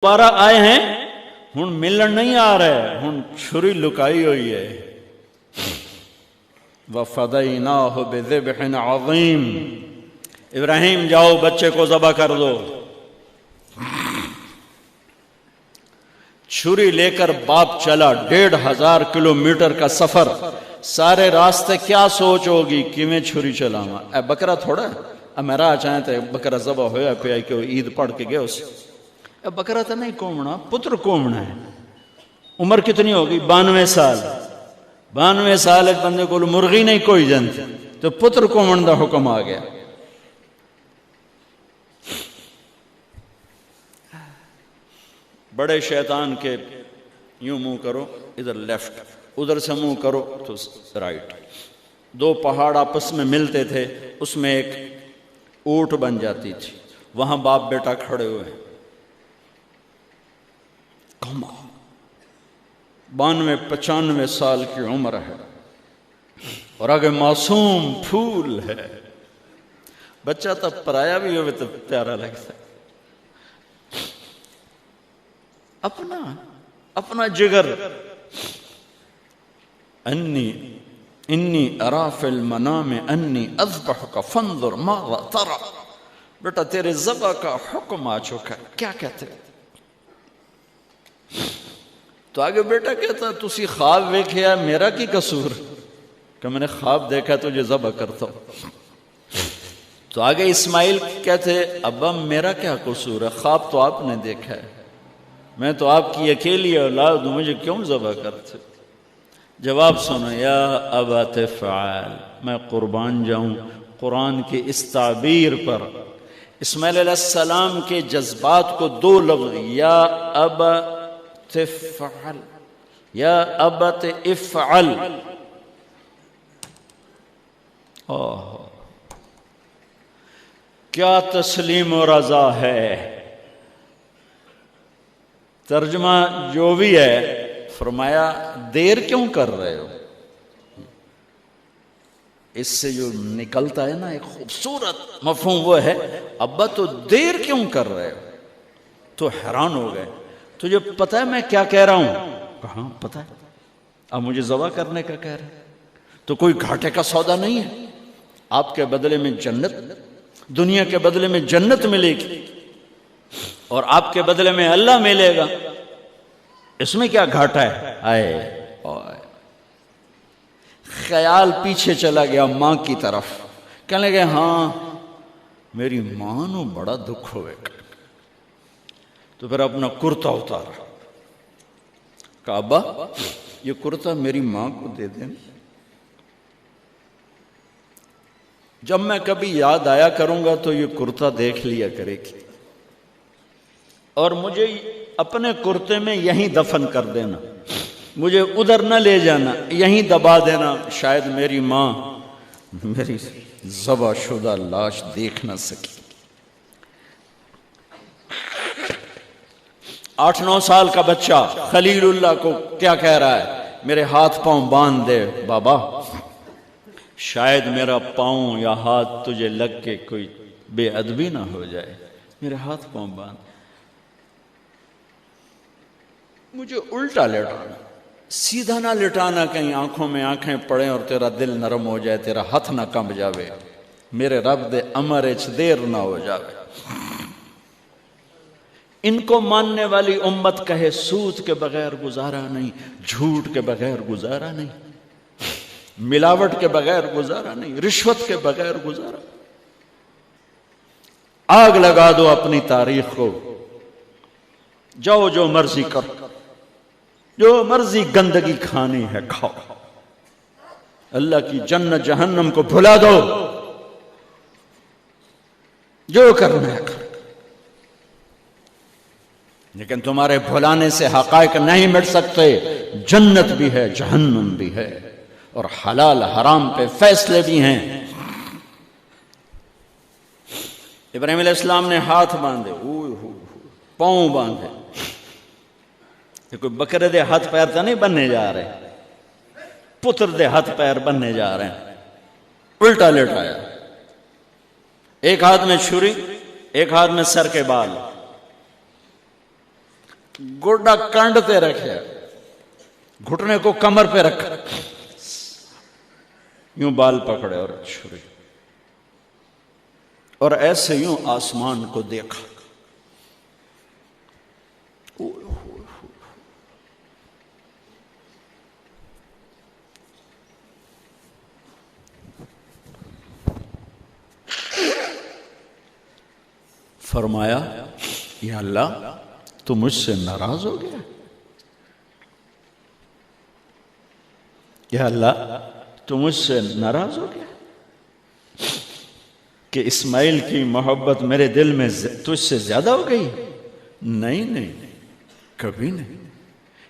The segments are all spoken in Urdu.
دوبارہ آئے ہیں ہن ملن نہیں آ رہے، ہن چھری لکائی ہوئی ہے۔ وَفَدَيْنَاهُ بِذِبْحٍ عَظِيمٍ، ابراہیم جاؤ بچے کو ذبح کر دو۔ چھری لے کر باپ چلا، 1500 کلومیٹر کا سفر، سارے راستے کیا سوچ ہوگی کہ میں چھری چلاواں، اے بکرا تھوڑا ہے، میرا چاہیں تے بکرا ذبح ہویا پہ آئی کہ وہ عید پڑھ کے گئے اسے، اے بکرا تو نہیں کومنا، پتر کومنا ہے۔ عمر کتنی ہوگی؟ 92 سال۔ 92 سال ایک بندے کو مرغی نہیں کوئی جنت، تو پتر کومن دا حکم آ گیا۔ بڑے شیطان کے یوں منہ کرو ادھر لیفٹ، ادھر سے منہ کرو تو رائٹ، 2 پہاڑ آپس میں ملتے تھے، اس میں ایک اونٹ بن جاتی تھی، وہاں باپ بیٹا کھڑے ہوئے، 92-95 سال کی عمر ہے اور آگے معصوم پھول ہے۔ بچہ تب پرایا بھی ہوئے تو پیارا لگتا ہے، اپنا جگر۔ انی ارا فی المنام انی اذبحک فانظر ماذا ترى، بیٹا تیرے ذبح کا حکم آ چکا ہے، کیا کہتے ہیں؟ تو آگے بیٹا کہتا تسی خواب ویکھیا، میرا کی قصور کہ میں نے خواب دیکھا تجھے ذبح کرتا ہوں۔ تو آگے اسماعیل کہتے ابا میرا کیا قصور ہے، خواب تو آپ نے دیکھا ہے، میں تو آپ کی اکیلی اولاد ہوں، مجھے کیوں ذبح کرتے؟ جواب سنو، یا ابا تفعل، میں قربان جاؤں قرآن کی اس تعبیر پر۔ اسماعیل علیہ السلام کے جذبات کو 2 لفظ، یا ابا تفعل، یا ابت افعل، کیا تسلیم و رضا ہے۔ ترجمہ جو بھی ہے، فرمایا دیر کیوں کر رہے ہو؟ اس سے جو نکلتا ہے نا ایک خوبصورت مفہوم، وہ ہے ابا تو دیر کیوں کر رہے ہو؟ تو حیران ہو گئے، تجھے پتہ ہے میں کیا کہہ رہا ہوں؟ کہاں پتہ ہے، اب مجھے ذبح کرنے کا کہہ رہے ہیں، تو کوئی گھاٹے کا سودا نہیں ہے، آپ کے بدلے میں جنت، دنیا کے بدلے میں جنت ملے گی اور آپ کے بدلے میں اللہ ملے گا، اس میں کیا گھاٹا ہے؟ آئے خیال پیچھے چلا گیا ماں کی طرف، کہنے لگے ہاں میری ماں نو بڑا دکھ ہوئے گا۔ تو پھر اپنا کرتا اتارا، کہا ابا یہ کرتا میری ماں کو دے دیں، جب میں کبھی یاد آیا کروں گا تو یہ کرتا دیکھ لیا کرے گی، اور مجھے اپنے کرتے میں یہیں دفن کر دینا، مجھے ادھر نہ لے جانا، یہیں دبا دینا، شاید میری ماں میری ذبح شدہ لاش دیکھ نہ سکی۔ 8-9 سال کا بچہ خلیل اللہ کو کیا کہہ رہا ہے؟ میرے ہاتھ پاؤں باندھ دے بابا، شاید میرا پاؤں یا ہاتھ تجھے لگ کے کوئی بے ادبی نہ ہو جائے، میرے ہاتھ پاؤں باندھ۔ مجھے الٹا لٹانا، سیدھا نہ لٹانا، کہیں آنکھوں میں آنکھیں پڑیں اور تیرا دل نرم ہو جائے، تیرا ہاتھ نہ کمب جاوے، میرے رب دے امر اچ دیر نہ ہو جاوے۔ ان کو ماننے والی امت کہے سود کے بغیر گزارا نہیں، جھوٹ کے بغیر گزارا نہیں، ملاوٹ کے بغیر گزارا نہیں، رشوت کے بغیر گزارا۔ آگ لگا دو اپنی تاریخ کو، جاؤ جو مرضی کرو، جو مرضی گندگی کھانی ہے کھاؤ، اللہ کی جنت جہنم کو بھلا دو، جو کرنا ہے کرو، لیکن تمہارے بھلانے سے حقائق نہیں مٹ سکتے، جنت بھی ہے جہنم بھی ہے، اور حلال حرام پہ فیصلے بھی ہیں۔ ابراہیم علیہ السلام نے ہاتھ باندھے، پاؤں باندھے، یہ کوئی بکرے دے ہاتھ پیر تو نہیں بننے جا رہے، پتر دے ہاتھ پیر بننے جا رہے ہیں۔ الٹا لٹایا، ایک ہاتھ میں چھری، ایک ہاتھ میں سر کے بال، گوڈا کانڈتے رکھے، گھٹنے کو کمر پہ رکھا، یوں بال پکڑے اور چھری، اور ایسے یوں آسمان کو دیکھا. فرمایا یا اللہ تو مجھ سے ناراض ہو گیا؟ یا اللہ تو مجھ سے ناراض ہو گیا کہ اسماعیل کی محبت میرے دل میں تجھ سے زیادہ ہو گئی؟ نہیں نہیں، کبھی نہیں.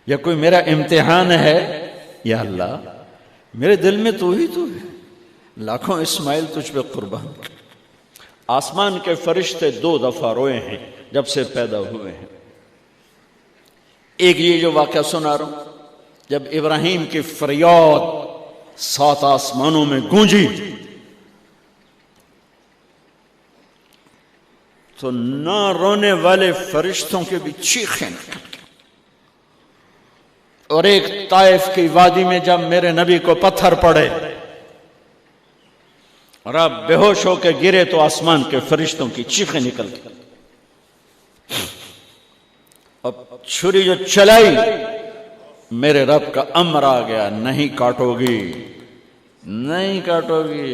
یا کوئی میرا امتحان ہے؟ یا اللہ میرے دل میں تو ہی تو ہے، لاکھوں اسماعیل تجھ پہ قربان. آسمان کے فرشتے 2 دفعہ روئے ہیں جب سے پیدا ہوئے ہیں. ایک یہ جو واقعہ سنا رہا ہوں، جب ابراہیم کی فریاد 7 آسمانوں میں گونجی تو نہ رونے والے فرشتوں کے بھی چیخیں نکل گئیں. اور ایک طائف کی وادی میں جب میرے نبی کو پتھر پڑے اور آپ بے ہوش ہو کے گرے تو آسمان کے فرشتوں کی چیخیں نکل گئی. اب چھری جو چلائی، میرے رب کا امر آ گیا، نہیں کاٹو گی، نہیں کاٹو گی.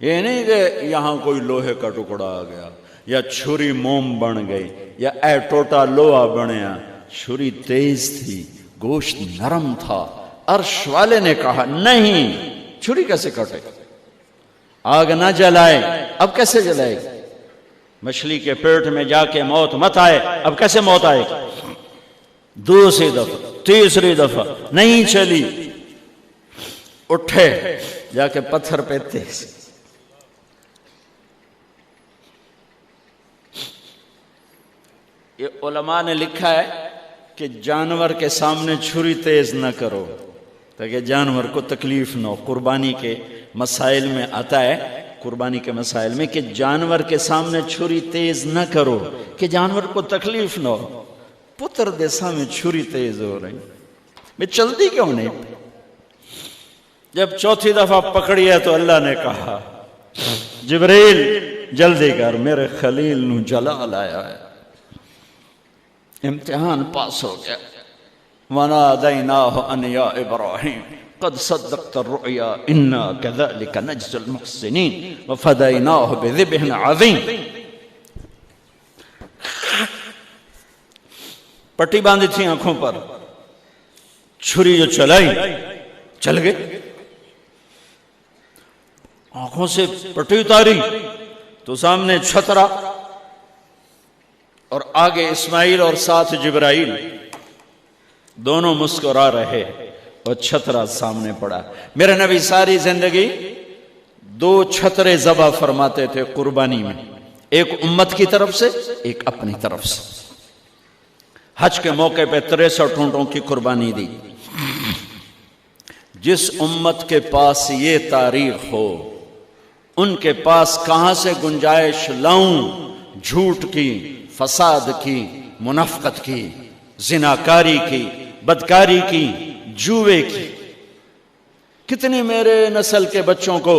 یہ نہیں کہ یہاں کوئی لوہے کا ٹکڑا آ گیا یا چھری موم بن گئی یا اے ٹوٹا لوہا بنیا. چھری تیز تھی، گوشت نرم تھا. عرش والے نے کہا نہیں، چھری کیسے کٹے؟ آگ نہ جلائے، اب کیسے جلائے گی؟ مچھلی کے پیٹ میں جا کے موت مت آئے، اب کیسے موت آئے گی؟ دوسری دفعہ، تیسری دفعہ نہیں چلی. اٹھے جا کے پتھر پہ تیز. یہ علماء نے لکھا ہے کہ جانور کے سامنے چھری تیز نہ کرو تاکہ جانور کو تکلیف نہ ہو. قربانی کے مسائل میں آتا ہے، قربانی کے مسائل میں، کہ جانور کے سامنے چھری تیز نہ کرو کہ جانور کو تکلیف نہ ہو. پتر دے سامنے چھری تیز ہو رہی، میں چلتی کیوں نہیں؟ جب چوتھی دفعہ پکڑی ہے تو اللہ نے کہا جبریل جلدی کر، میرے خلیل نو جلا لایا ہے. امتحان پاس ہو گیا. وَنَادَيْنَاهُ أَنْ يَا إِبْرَاهِيمُ قَدْ صَدَّقْتَ الرُّؤْيَا إِنَّا كَذَلِكَ نَجْزِي الْمُحْسِنِينَ وَفَدَيْنَاهُ بِذِبْحٍ عَظِيمٍ. پٹی باندھی تھی آنکھوں پر، چھری جو چلائی چل گئے. آنکھوں سے پٹی اتاری تو سامنے چھترا اور آگے اسماعیل اور ساتھ جبرائیل، دونوں مسکرا رہے اور چھترا سامنے پڑا. میرے نبی ساری زندگی 2 چھترے ذبح فرماتے تھے قربانی میں، ایک امت کی طرف سے، ایک اپنی طرف سے. حج کے موقع پہ 63 اونٹوں کی قربانی دی. جس امت کے پاس یہ تاریخ ہو، ان کے پاس کہاں سے گنجائش لاؤں جھوٹ کی، فساد کی، منافقت کی، زناکاری کی، بدکاری کی، جوے کی. کتنی میرے نسل کے بچوں کو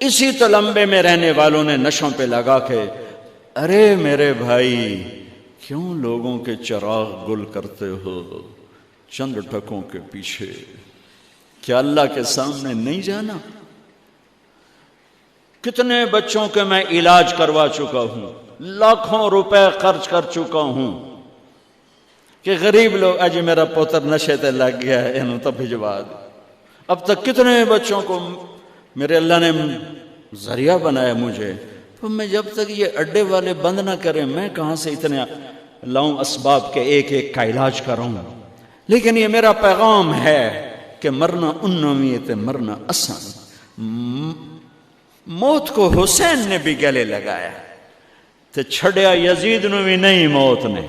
اسی تلمبے میں رہنے والوں نے نشوں پہ لگا کے، ارے میرے بھائی کیوں لوگوں کے چراغ گل کرتے ہو چند ٹکوں کے پیچھے؟ کیا اللہ کے سامنے نہیں جانا؟ کتنے بچوں کے میں علاج کروا چکا ہوں، لاکھوں روپے خرچ کر چکا ہوں کہ غریب لوگ اجی میرا پوتر نشے تے لگ گیا ہے انہوں تو بھجوا دے. اب تک کتنے بچوں کو میرے اللہ نے ذریعہ بنایا مجھے، تو میں جب تک یہ اڈے والے بند نہ کریں میں کہاں سے اتنے لاؤں اسباب کے ایک ایک کا علاج کروں. لیکن یہ میرا پیغام ہے کہ مرنا انویت مرنا آسان. موت کو حسین نے بھی گلے لگایا تو چھڑیا یزید نو بھی نہیں موت نے.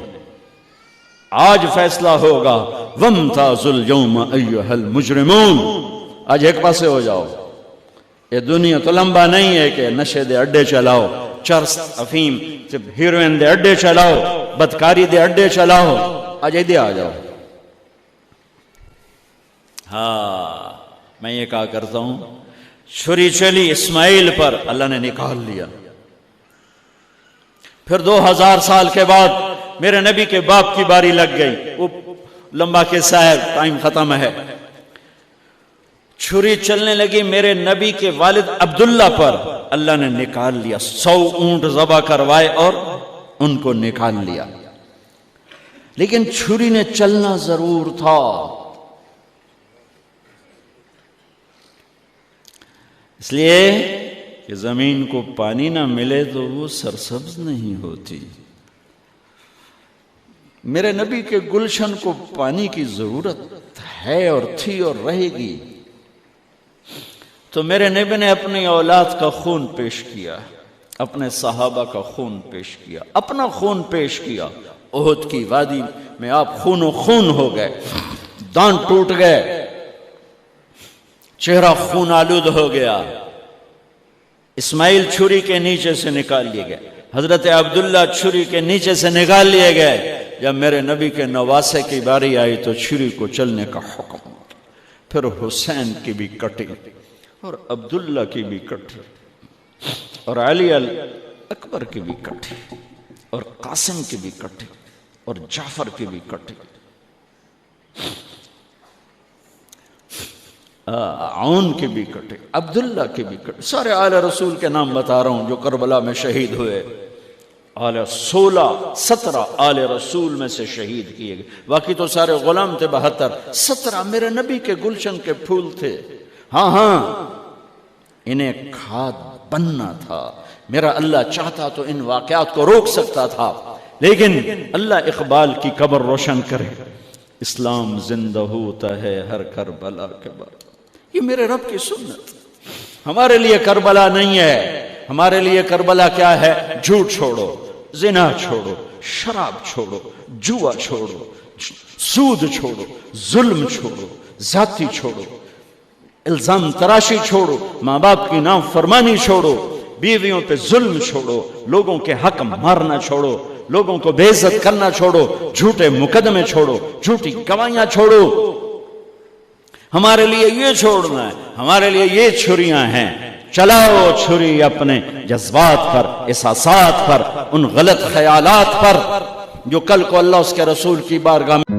آج فیصلہ ہوگا وَامْتَازُوا الْيَوْمَ أَيُّهَا الْمُجْرِمُونَ. آج ایک پاسے ہو جاؤ. یہ دنیا تو لمبا نہیں ہے کہ نشے دے اڈے چلاؤ، چرس افیم ہیروئن دے اڈے چلاؤ، بدکاری دے اڈے چلاؤ، آج دے آ جاؤ۔ ہاں میں یہ کہا کرتا ہوں، چھری چلی اسماعیل پر، اللہ نے نکال لیا۔ پھر 2000 سال کے بعد میرے نبی کے باپ کی باری لگ گئی، وہ لمبا قصہ ہے، ٹائم ختم ہے۔ چھری چلنے لگی میرے نبی کے والد عبداللہ پر، اللہ نے نکال لیا۔ 100 اونٹ ذبح کروائے اور ان کو نکال لیا، لیکن چھری نے چلنا ضرور تھا۔ اس لیے کہ زمین کو پانی نہ ملے تو وہ سرسبز نہیں ہوتی۔ میرے نبی کے گلشن کو پانی کی ضرورت ہے اور تھی اور رہے گی، تو میرے نبی نے اپنی اولاد کا خون پیش کیا، اپنے صحابہ کا خون پیش کیا، اپنا خون پیش کیا۔ احد کی وادی میں آپ خون و خون ہو گئے، دانت ٹوٹ گئے، چہرہ خون آلود ہو گیا۔ اسماعیل چھری کے نیچے سے نکال لیے گئے، حضرت عبداللہ چھری کے نیچے سے نکال لیے گئے۔ جب میرے نبی کے نواسے کی باری آئی تو چھری کو چلنے کا حکم، پھر حسین کی بھی کٹی اور عبداللہ کی بھی کٹی اور علی اکبر کی بھی کٹی اور قاسم کی بھی کٹی اور جعفر کی بھی کٹی، عون کی بھی کٹی، عبداللہ کی بھی کٹی۔ سارے آل رسول کے نام بتا رہا ہوں جو کربلا میں شہید ہوئے۔ 17 آل رسول میں سے شہید کیے گئے، باقی تو سارے غلام تھے 72۔ 17 میرے نبی کے گلشن کے پھول تھے۔ ہاں انہیں کھاد بننا تھا۔ میرا اللہ چاہتا تو ان واقعات کو روک سکتا تھا، لیکن اللہ اقبال کی قبر روشن کرے، اسلام زندہ ہوتا ہے ہر کربلا کے بعد۔ یہ میرے رب کی سنت۔ ہمارے لیے کربلا نہیں ہے، ہمارے لیے کربلا کیا ہے؟ جھوٹ چھوڑو، زنا چھوڑو، شراب چھوڑو، جوا چھوڑو، سود چھوڑو، ظلم چھوڑو، ذاتی چھوڑو، الزام تراشی چھوڑو، ماں باپ کی نافرمانی چھوڑو، بیویوں پہ ظلم چھوڑو، لوگوں کے حق مارنا چھوڑو، لوگوں کو بے عزت کرنا چھوڑو، جھوٹے مقدمے چھوڑو، جھوٹی گواہیاں چھوڑو۔ ہمارے لیے یہ چھوڑنا ہے، ہمارے لیے یہ چھریاں ہیں۔ چلاؤ چھری اپنے جذبات پر، احساسات پر، ان غلط خیالات پر جو کل کو اللہ اس کے رسول کی بارگاہ میں